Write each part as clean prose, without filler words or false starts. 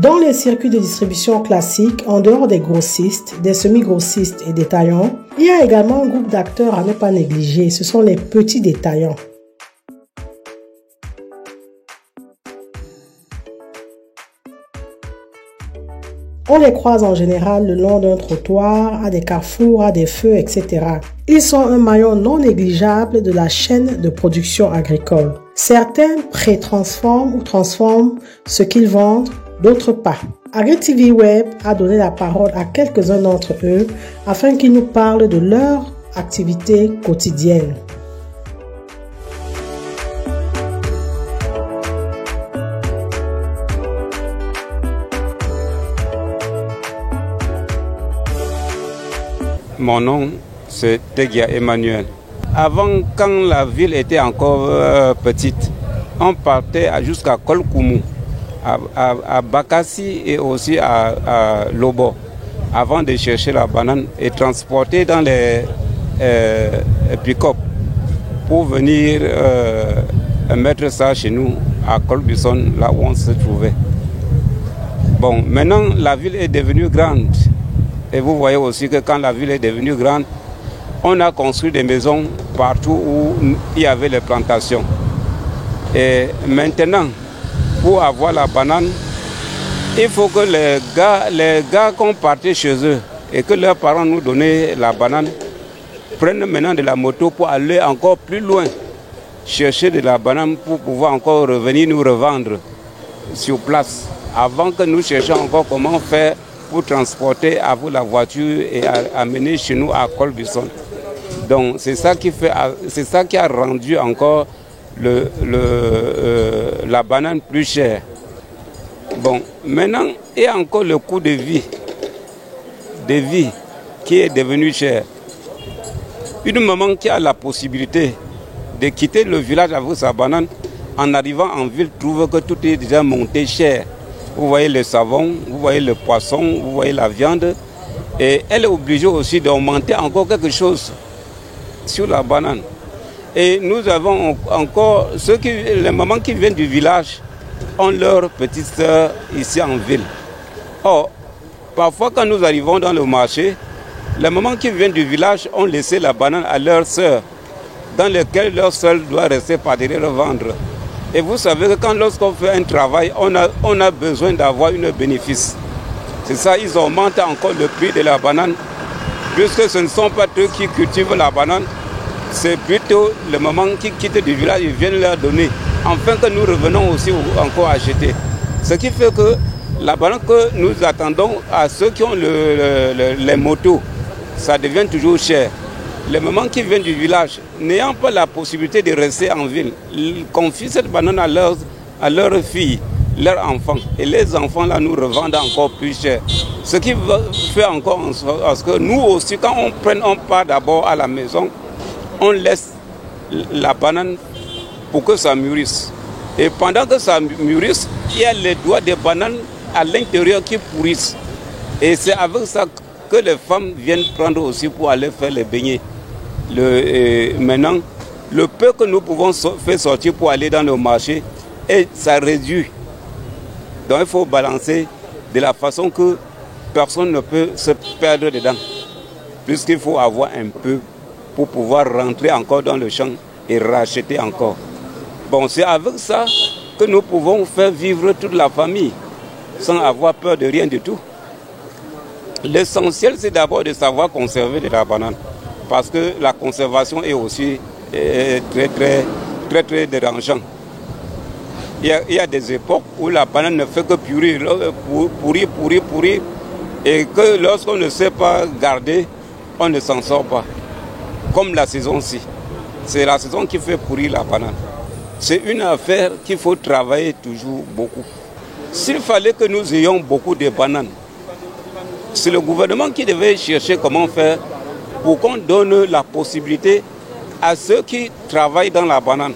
Dans les circuits de distribution classiques, en dehors des grossistes, des semi-grossistes et détaillants, il y a également un groupe d'acteurs à ne pas négliger, ce sont les petits détaillants. On les croise en général le long d'un trottoir, à des carrefours, à des feux, etc. Ils sont un maillon non négligeable de la chaîne de production agricole. Certains pré-transforment ou transforment ce qu'ils vendent, d'autres pas. AgriTV Web a donné la parole à quelques-uns d'entre eux afin qu'ils nous parlent de leur activité quotidienne. Mon nom, c'est Tegia Emmanuel. Avant, quand la ville était encore petite, on partait jusqu'à Kolkoumou, à Bakassi et aussi à Lobo, avant de chercher la banane et transporter dans les pick-up pour venir mettre ça chez nous à Colbison, là où on se trouvait. Bon, maintenant, la ville est devenue grande. Et vous voyez aussi que quand la ville est devenue grande, on a construit des maisons partout où il y avait les plantations. Et maintenant, pour avoir la banane, il faut que les gars qu'on partait chez eux et que leurs parents nous donnaient la banane, prennent maintenant de la moto pour aller encore plus loin, chercher de la banane pour pouvoir encore revenir nous revendre sur place, avant que nous cherchions encore comment faire pour transporter à vous la voiture et amener chez nous à Colbison. Donc c'est ça qui a rendu encore la banane plus chère. Bon, maintenant, il y a encore le coût de vie qui est devenu cher. Une maman qui a la possibilité de quitter le village avec sa banane, en arrivant en ville, trouve que tout est déjà monté cher. Vous voyez le savon, vous voyez le poisson, vous voyez la viande. Et elle est obligée aussi d'augmenter encore quelque chose sur la banane. Et nous avons encore les mamans qui viennent du village ont leurs petites sœurs ici en ville. Or, parfois quand nous arrivons dans le marché, les mamans qui viennent du village ont laissé la banane à leurs sœurs, dans lesquelles leur sœur doit rester par derrière vendre. Et vous savez que lorsqu'on fait un travail, on a besoin d'avoir un bénéfice. C'est ça, ils augmentent encore le prix de la banane, puisque ce ne sont pas eux qui cultivent la banane, c'est plutôt les mamans qui quittent du village, ils viennent leur donner, afin que nous revenons aussi encore acheter. Ce qui fait que la banane que nous attendons à ceux qui ont les motos, ça devient toujours cher. Les mamans qui viennent du village, n'ayant pas la possibilité de rester en ville, ils confient cette banane à leurs filles, leurs enfants. Et les enfants, là, nous revendent encore plus cher. Ce qui fait encore en sorte que nous aussi, quand on part d'abord à la maison, on laisse la banane pour que ça mûrisse. Et pendant que ça mûrisse, il y a les doigts des bananes à l'intérieur qui pourrissent. Et c'est avec ça que les femmes viennent prendre aussi pour aller faire les beignets. Maintenant, le peu que nous pouvons faire sortir pour aller dans le marché, et ça réduit. Donc il faut balancer de la façon que personne ne peut se perdre dedans. Puisqu'il faut avoir un peu pour pouvoir rentrer encore dans le champ et racheter encore. Bon, c'est avec ça que nous pouvons faire vivre toute la famille sans avoir peur de rien du tout. L'essentiel, c'est d'abord de savoir conserver de la banane. Parce que la conservation est aussi très dérangeant. Il y a des époques où la banane ne fait que pourrir, et que lorsqu'on ne sait pas garder, on ne s'en sort pas. Comme la saison-ci. C'est la saison qui fait pourrir la banane. C'est une affaire qu'il faut travailler toujours beaucoup. S'il fallait que nous ayons beaucoup de bananes, c'est le gouvernement qui devait chercher comment faire pour qu'on donne la possibilité à ceux qui travaillent dans la banane,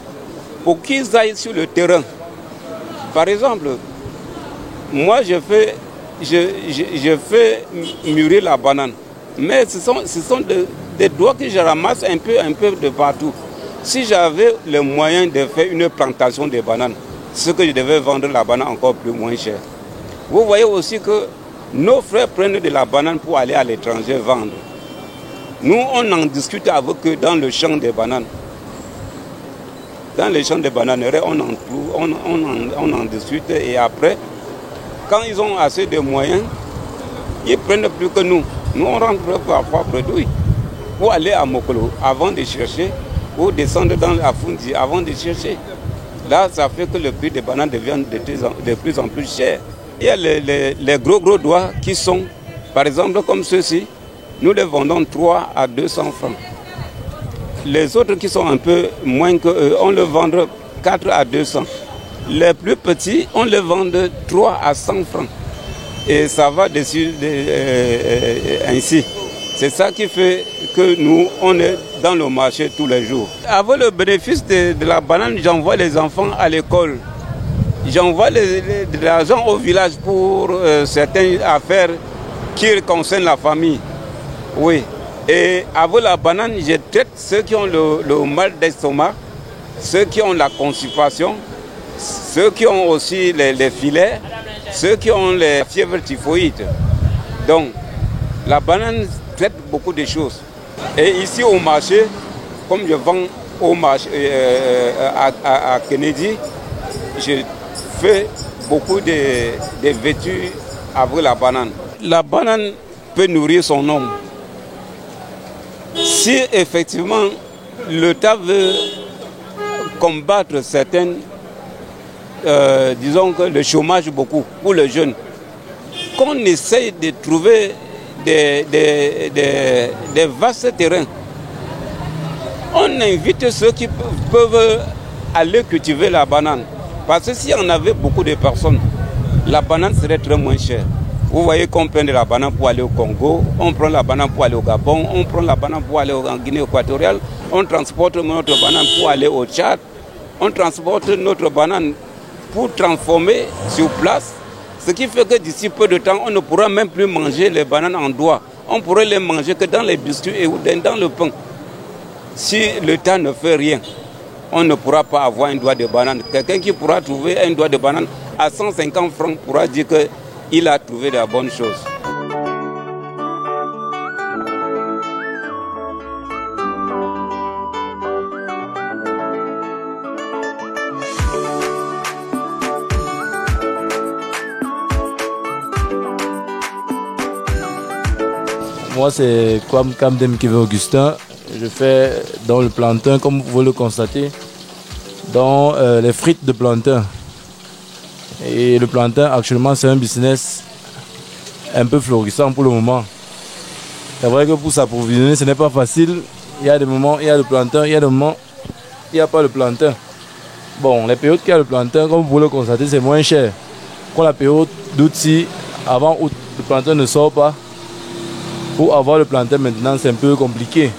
pour qu'ils aillent sur le terrain. Par exemple, moi je fais mûrir la banane, mais ce sont des doigts que je ramasse un peu de partout. Si j'avais le moyen de faire une plantation de bananes, ce que je devais vendre la banane encore plus moins cher. Vous voyez aussi que nos frères prennent de la banane pour aller à l'étranger vendre. Nous, on en discute avec eux dans le champ des bananes. Dans les champs des bananeraies, on en discute et après, quand ils ont assez de moyens, ils prennent plus que nous. Nous, on rentre parfois produits pour aller à Mokolo avant de chercher ou descendre dans la Fundi avant de chercher. Là, ça fait que le prix des bananes devient de plus en plus cher. Il y a les gros doigts qui sont, par exemple, comme ceux-ci, nous les vendons 3 à 200 francs. Les autres qui sont un peu moins que eux, on les vend 4 à 200. Les plus petits, on les vend 3 à 100 francs. Et ça va dessus ainsi. C'est ça qui fait que nous, on est dans le marché tous les jours. Avec le bénéfice de la banane, j'envoie les enfants à l'école. J'envoie de l'argent au village pour certaines affaires qui concernent la famille. Oui. Et avec la banane, je traite ceux qui ont le mal d'estomac, ceux qui ont la constipation, ceux qui ont aussi les filets, ceux qui ont les fièvres typhoïdes. Donc, la banane traite beaucoup de choses. Et ici au marché, comme je vends au marché à Kennedy, je fais beaucoup de vêtus avec la banane. La banane peut nourrir son homme. Si effectivement l'État veut combattre certaines, disons que le chômage beaucoup pour les jeunes, qu'on essaye de trouver des vastes terrains. On invite ceux qui peuvent aller cultiver la banane. Parce que s'il y en avait beaucoup de personnes, la banane serait très moins chère. Vous voyez qu'on prend de la banane pour aller au Congo, on prend la banane pour aller au Gabon, on prend la banane pour aller en Guinée équatoriale, on transporte notre banane pour aller au Tchad, on transporte notre banane pour transformer sur place. Ce qui fait que d'ici peu de temps, on ne pourra même plus manger les bananes en doigts. On pourrait les manger que dans les biscuits et dans le pain. Si l'État ne fait rien, on ne pourra pas avoir un doigt de banane. Quelqu'un qui pourra trouver un doigt de banane à 150 francs pourra dire qu'il a trouvé la bonne chose. Moi, c'est comme Kamdem Kevin Augustin. Je fais dans le plantain, comme vous le constatez, dans les frites de plantain. Et le plantain, actuellement, c'est un business un peu florissant pour le moment. C'est vrai que pour s'approvisionner, ce n'est pas facile. Il y a des moments, il y a le plantain, il y a des moments, il n'y a pas le plantain. Bon, les périodes qu'il y a le plantain, comme vous le constatez, c'est moins cher. Pour la période d'août, avant août, le plantain ne sort pas. Pour avoir le plantain maintenant, c'est un peu compliqué.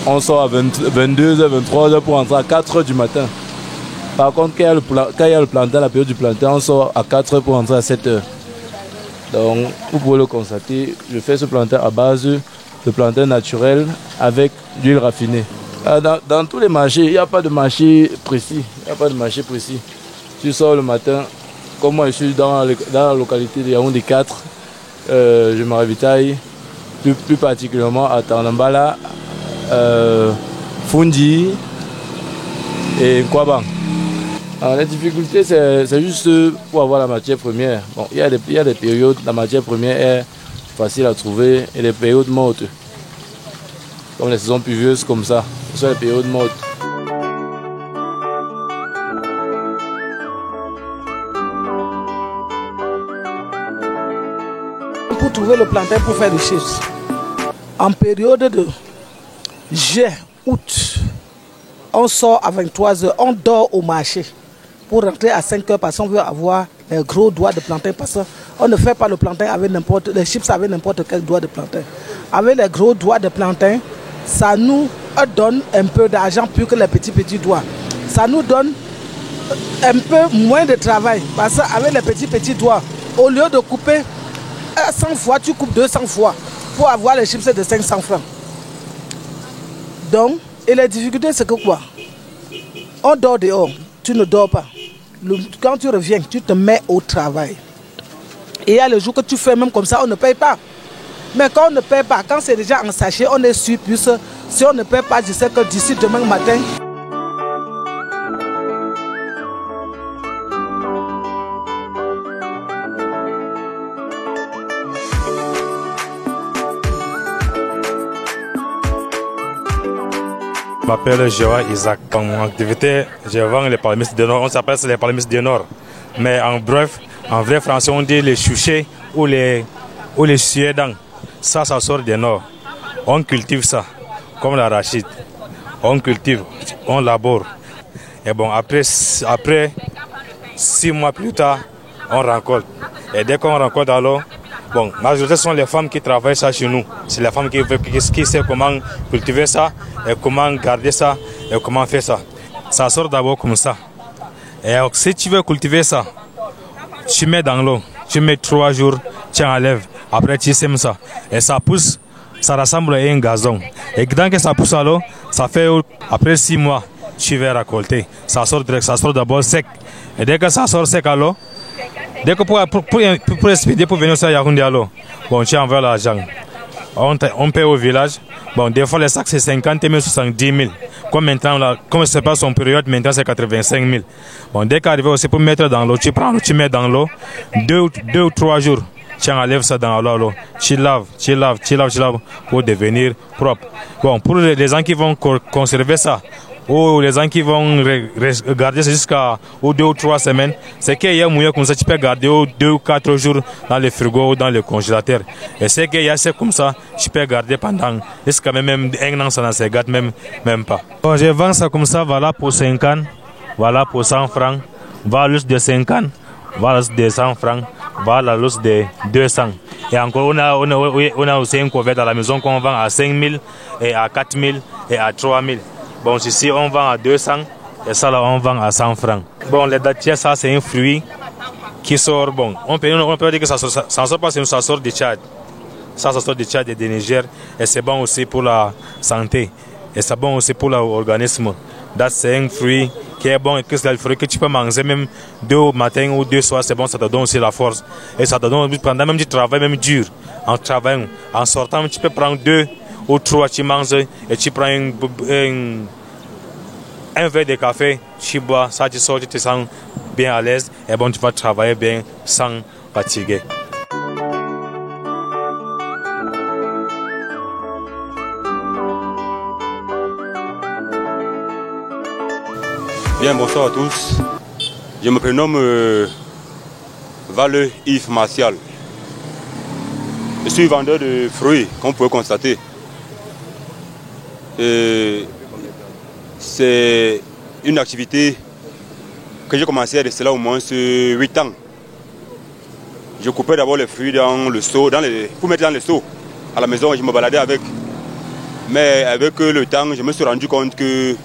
On sort à 22h, 23h pour entrer à 4h du matin. Par contre, quand il y a le plantain, la période du plantain, on sort à 4h pour entrer à 7h. Donc, vous pouvez le constater, je fais ce plantain à base de plantain naturel avec d'huile raffinée. Dans tous les marchés, il n'y a pas de marché précis. Il n'y a pas de marché précis. Tu sors le matin, comme moi je suis dans la localité de Yaoundé 4, je me ravitaille plus particulièrement à Tarnambala, Fundi et Kwabang. Alors, la difficulté, c'est juste pour avoir la matière première. Bon, il y a des périodes, la matière première est facile à trouver et des périodes mortes. Comme les saisons pluvieuses comme ça, ce sont les périodes mortes. Pour trouver le plantain pour faire des chips, en période de juillet, août, on sort à 23h, on dort au marché pour rentrer à 5h parce qu'on veut avoir les gros doigts de plantain parce qu'on ne fait pas le plantain avec les chips avec n'importe quel doigt de plantain. Avec les gros doigts de plantain, ça nous donne un peu d'argent plus que les petits doigts. Ça nous donne un peu moins de travail parce qu'avec les petits doigts, au lieu de couper 100 fois, tu coupes 200 fois pour avoir les chips de 500 francs. Donc, et la difficulté, c'est que quoi? On dort dehors, tu ne dors pas. quand tu reviens, tu te mets au travail. Et il y a le jour que tu fais même comme ça, on ne paye pas. Mais quand on ne paye pas, quand c'est déjà en sachet, on est sûr, plus si on ne paye pas, je sais que d'ici demain matin, je m'appelle Joa Isaac. Dans mon activité, je vends les palmistes du Nord. On s'appelle les palmistes du Nord. Mais en bref, en vrai français, on dit les chouchés ou les suédans. Ça sort du Nord. On cultive ça, comme l'arachide. On cultive, on labore. Et bon, après 6 mois plus tard, on récolte. Et dès qu'on récolte, alors, bon, la majorité sont les femmes qui travaillent ça chez nous. C'est les femmes qui savent comment cultiver ça, et comment garder ça, et comment faire ça. Ça sort d'abord comme ça. Et alors, si tu veux cultiver ça, tu mets dans l'eau, tu mets 3 jours, tu enlèves, après tu sèmes ça. Et ça pousse, ça ressemble à un gazon. Et dès que ça pousse à l'eau, ça fait après 6 mois, tu vas récolter. Ça sort direct, ça sort d'abord sec. Et dès que ça sort sec à l'eau, dès que pour expédier, pour venir à Yaoundé à l'eau, bon, tu envoies l'argent. On paye au village. Bon, des fois les sacs c'est 50 000, 70 000. Comme maintenant, comme c'est pas son période, maintenant c'est 85 000. Bon, dès qu'arrive aussi pour mettre dans l'eau, tu prends l'eau, tu mets dans l'eau, 2 ou 3 jours, tu enlèves ça dans l'eau, tu laves pour devenir propre. Bon, pour les gens qui vont conserver ça, ou les gens qui vont garder ça jusqu'à 2 ou 3 semaines, c'est qu'il y a moyen comme ça, tu peux garder 2 ou 4 jours dans le frigo ou dans le congélateur. Et c'est qu'il y a c'est comme ça, tu peux garder pendant jusqu'à même 1 an, ça ne se gâte même pas. Bon, je vends ça comme ça, voilà pour 50, voilà pour 100 francs, voilà l'os de 50, voilà l'os de 100 francs, voilà l'os de 200. Et encore, on a aussi un couvert à la maison qu'on vend à 5 000, et à 4 000, et à 3 000. Bon, ici on vend à 200 et ça là on vend à 100 francs. Bon, les dattiers, ça c'est un fruit qui sort, bon, on peut dire que ça sort pas, ça sort du Tchad. Ça sort du Tchad et du Niger et c'est bon aussi pour la santé et c'est bon aussi pour l'organisme. C'est un fruit qui est bon et que c'est le fruit que tu peux manger même 2 matins ou 2 soirs, c'est bon, ça te donne aussi la force. Et ça te donne pendant même du travail, même dur, en travaillant, en sortant, tu peux prendre 2 ou 3, tu manges et tu prends un verre de café, tu bois, ça tu sors, tu te sens bien à l'aise et bon, tu vas travailler bien sans fatiguer. Bien, bonsoir à tous. Je me prénomme Valeux Yves Martial. Je suis vendeur de fruits, comme vous pouvez constater. C'est une activité que j'ai commencé à rester là au moins 8 ans. Je coupais d'abord les fruits dans le seau, pour mettre dans le seau à la maison et je me baladais avec. Mais avec le temps, je me suis rendu compte que,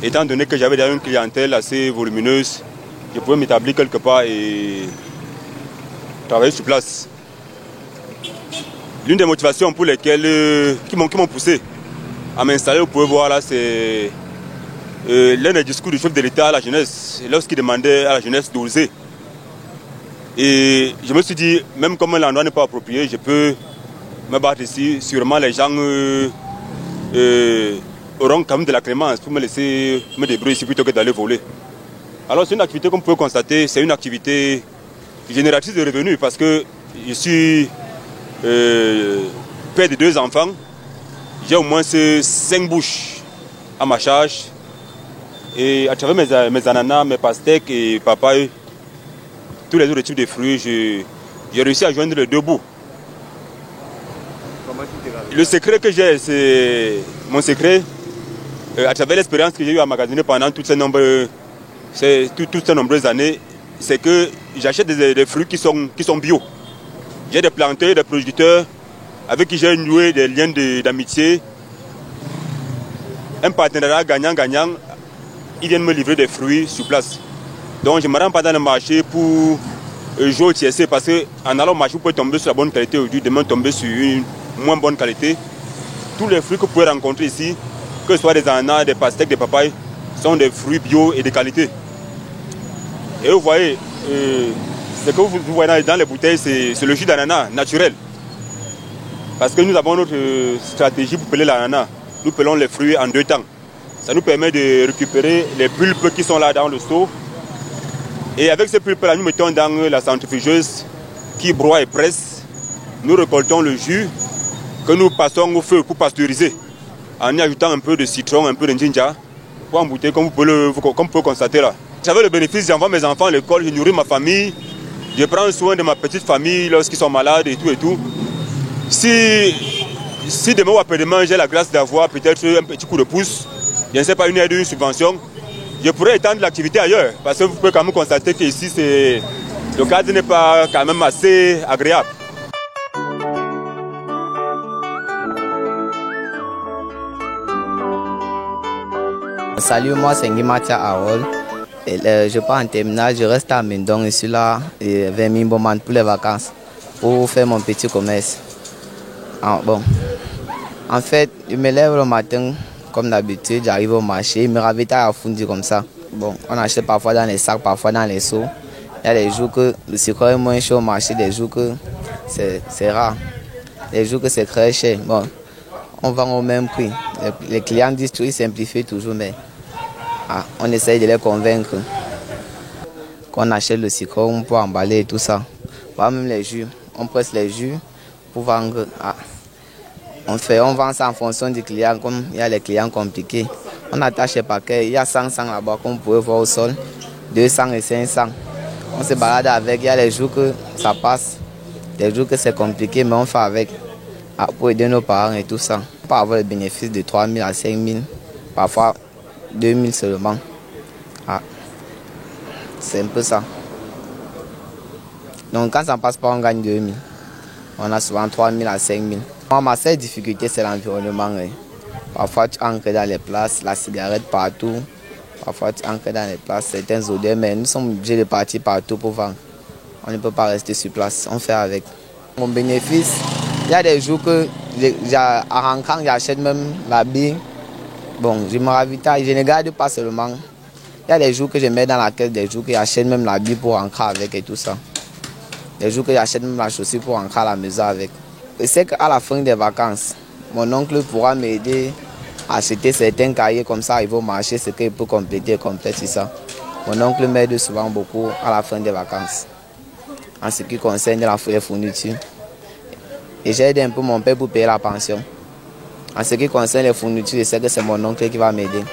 étant donné que j'avais une clientèle assez volumineuse, je pouvais m'établir quelque part et travailler sur place. L'une des motivations pour lesquelles qui m'ont poussé à m'installer, vous pouvez voir là, c'est l'un des discours du chef de l'État à la jeunesse, lorsqu'il demandait à la jeunesse d'oser. Et je me suis dit, même comme l'endroit n'est pas approprié, je peux me battre ici. Sûrement les gens auront quand même de la clémence pour me laisser me débrouiller ici plutôt que d'aller voler. Alors c'est une activité, comme vous pouvez constater, c'est une activité génératrice de revenus parce que je suis père de 2 enfants. J'ai au moins 5 bouches à ma charge. Et à travers mes ananas, mes pastèques et papayes, tous les autres types de fruits, j'ai réussi à joindre les 2 bouts. Le secret que j'ai, c'est mon secret, à travers l'expérience que j'ai eu à magasiner pendant toutes ces nombreuses années, c'est que j'achète des fruits qui sont bio. J'ai des planteurs, des producteurs avec qui j'ai noué des liens d'amitié. Un partenariat gagnant-gagnant, ils viennent me livrer des fruits sur place. Donc je ne me rends pas dans le marché pour jouer au TSC parce qu'en allant au marché, vous pouvez tomber sur la bonne qualité aujourd'hui, demain tomber sur une moins bonne qualité. Tous les fruits que vous pouvez rencontrer ici, que ce soit des ananas, des pastèques, des papayes, sont des fruits bio et de qualité. Et vous voyez, ce que vous voyez dans les bouteilles, c'est le jus d'ananas naturel. Parce que nous avons notre stratégie pour peler l'ananas. Nous pelons les fruits en 2 temps. Ça nous permet de récupérer les pulpes qui sont là dans le seau. Et avec ces pulpes-là, nous mettons dans la centrifugeuse qui broie et presse. Nous récoltons le jus que nous passons au feu pour pasteuriser. En y ajoutant un peu de citron, un peu de ginger, pour embouteiller comme vous pouvez constater là. J'avais le bénéfice, j'envoie mes enfants à l'école, je nourris ma famille, je prends soin de ma petite famille lorsqu'ils sont malades et tout et tout. Si demain ou après-demain j'ai la grâce d'avoir peut-être un petit coup de pouce, je ne sais pas, une aide, une subvention, je pourrais étendre l'activité ailleurs. Parce que vous pouvez quand même constater qu'ici, le cadre n'est pas quand même assez agréable. Salut, moi c'est Nguimatia Aol. Je pars en terminale, je reste à Mindong et suis là vers Mimboman pour les vacances, pour faire mon petit commerce. Bon, en fait, je me lève le matin, comme d'habitude, j'arrive au marché, je me ravitaille à Fundi comme ça. Bon, on achète parfois dans les sacs, parfois dans les seaux. Il y a des jours que le sucre est moins cher au marché, des jours que c'est rare, des jours que c'est très cher. Bon, on vend au même prix. Les clients disent qu'ils simplifient toujours, mais on essaye de les convaincre qu'on achète le sucre, on peut emballer et tout ça. Pas même les jus, on presse les jus pour vendre. On vend ça en fonction du client, comme il y a les clients compliqués. On attache les paquets, il y a 100 là-bas qu'on peut voir au sol, 200 et 500. On se balade avec, il y a les jours que ça passe, des jours que c'est compliqué, mais on fait avec pour aider nos parents et tout ça. On peut avoir le bénéfice de 3 000 à 5 000, parfois 2 000 seulement. C'est un peu ça. Donc quand ça ne passe pas, on gagne 2 000. On a souvent 3 000 à 5 000. Ma seule difficulté, c'est l'environnement. Parfois, tu entres dans les places, la cigarette partout. Parfois, tu entres dans les places, certains odeurs, mais nous sommes obligés de partir partout pour vendre. On ne peut pas rester sur place, on fait avec. Mon bénéfice, il y a des jours que, à Rancang, j'achète même l'habit. Bon, je me ravitaille, je ne garde pas seulement. Il y a des jours que je mets dans la caisse, des jours que j'achète même l'habit pour rentrer avec et tout ça. Des jours que j'achète même la chaussure pour rentrer à la maison avec. Je sais qu'à la fin des vacances, mon oncle pourra m'aider à acheter certains cahiers comme ça, il va au marché, ce qu'il peut compléter c'est ça. Mon oncle m'aide souvent beaucoup à la fin des vacances, en ce qui concerne les fournitures. Et j'aide un peu mon père pour payer la pension. En ce qui concerne les fournitures, je sais que c'est mon oncle qui va m'aider.